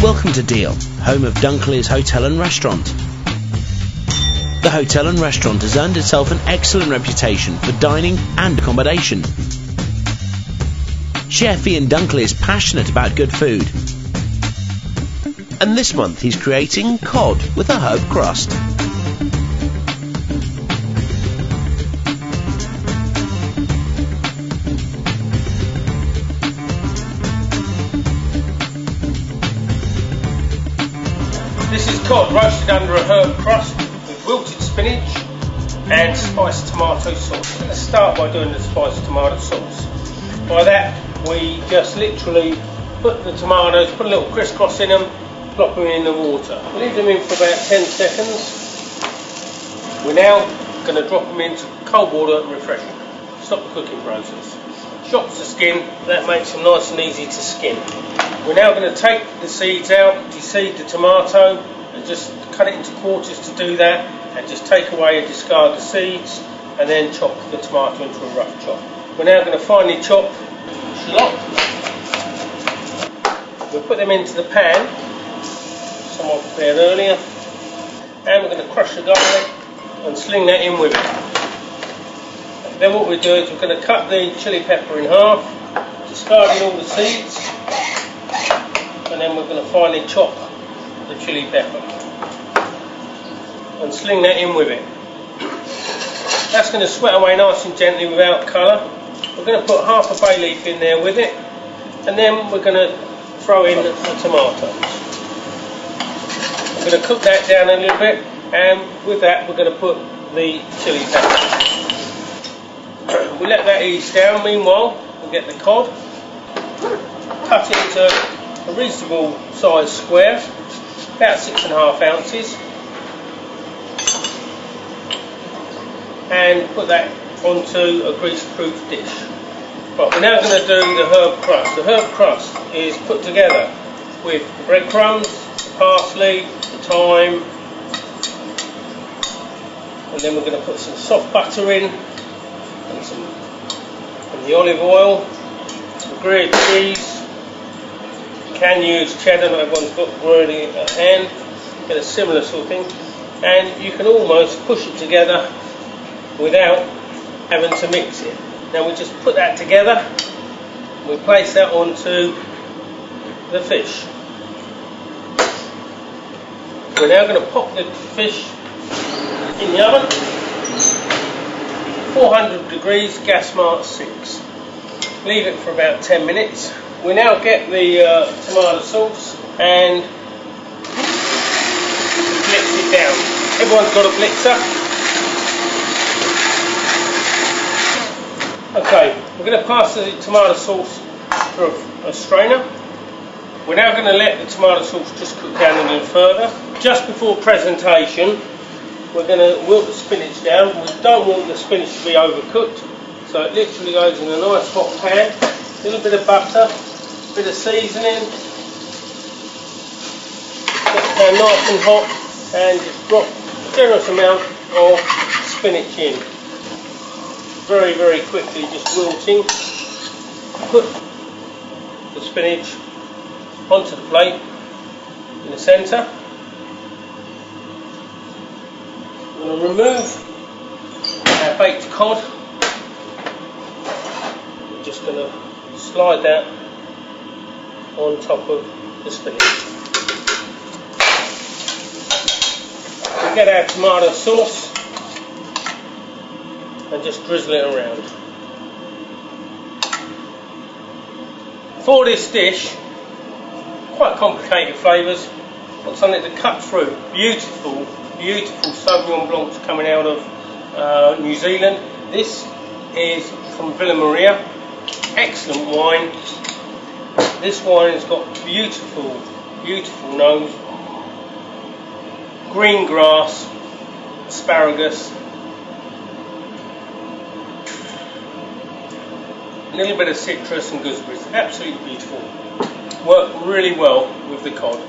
Welcome to Deal, home of Dunkerley's Hotel and Restaurant. The hotel and restaurant has earned itself an excellent reputation for dining and accommodation. Chef Ian Dunkerley is passionate about good food. And this month he's creating cod with a herb crust. This is cod roasted under a herb crust with wilted spinach and spiced tomato sauce. Let's start by doing the spiced tomato sauce. By that we just literally put the tomatoes, put a little crisscross in them, plop them in the water. Leave them in for about 10 seconds. We're now going to drop them into cold water and refresh them. Stop the cooking process. Chops the skin, that makes them nice and easy to skin. We're now going to take the seeds out, deseed the tomato, and just cut it into quarters to do that, and just take away and discard the seeds, and then chop the tomato into a rough chop. We're now going to finely chop shallot. We'll put them into the pan, some I prepared earlier, and we're going to crush the garlic and sling that in with it. Then what we do is we're going to cut the chilli pepper in half, discarding all the seeds, and then we're going to finely chop the chilli pepper and sling that in with it. That's going to sweat away nice and gently without colour. We're going to put half a bay leaf in there with it, and then we're going to throw in the tomatoes. We're going to cook that down a little bit, and with that we're going to put the chilli pepper. We let that ease down. Meanwhile, we'll get the cod, cut it into a reasonable size square, about 6.5 ounces, and put that onto a grease-proof dish. Right, we're now going to do the herb crust. The herb crust is put together with the breadcrumbs, the parsley, the thyme, and then we're going to put some soft butter in, and the olive oil, the gruyere cheese. You can use cheddar, not everyone's got gruyere at hand, get a similar sort of thing, and you can almost push it together without having to mix it. Now we just put that together, we place that onto the fish. We're now going to pop the fish in the oven, 400 degrees, gas mark 6. Leave it for about 10 minutes. We now get the tomato sauce and blitz it down. Everyone's got a blitzer. Okay, we're going to pass the tomato sauce through a strainer. We're now going to let the tomato sauce just cook down a little further. Just before presentation, we're going to wilt the spinach down. We don't want the spinach to be overcooked, so it literally goes in a nice hot pan. A little bit of butter, a bit of seasoning. Get the pan nice and hot, and just drop a generous amount of spinach in. Very, very quickly, just wilting. Put the spinach onto the plate in the centre. We're going to remove our baked cod. We're just going to slide that on top of the spinach. We get our tomato sauce and just drizzle it around. For this dish, quite complicated flavours, got something to cut through. Beautiful, beautiful Sauvignon Blancs coming out of New Zealand. This is from Villa Maria, excellent wine. This wine has got beautiful, beautiful nose, green grass, asparagus, a little bit of citrus and gooseberries. Absolutely beautiful. Worked really well with the cod.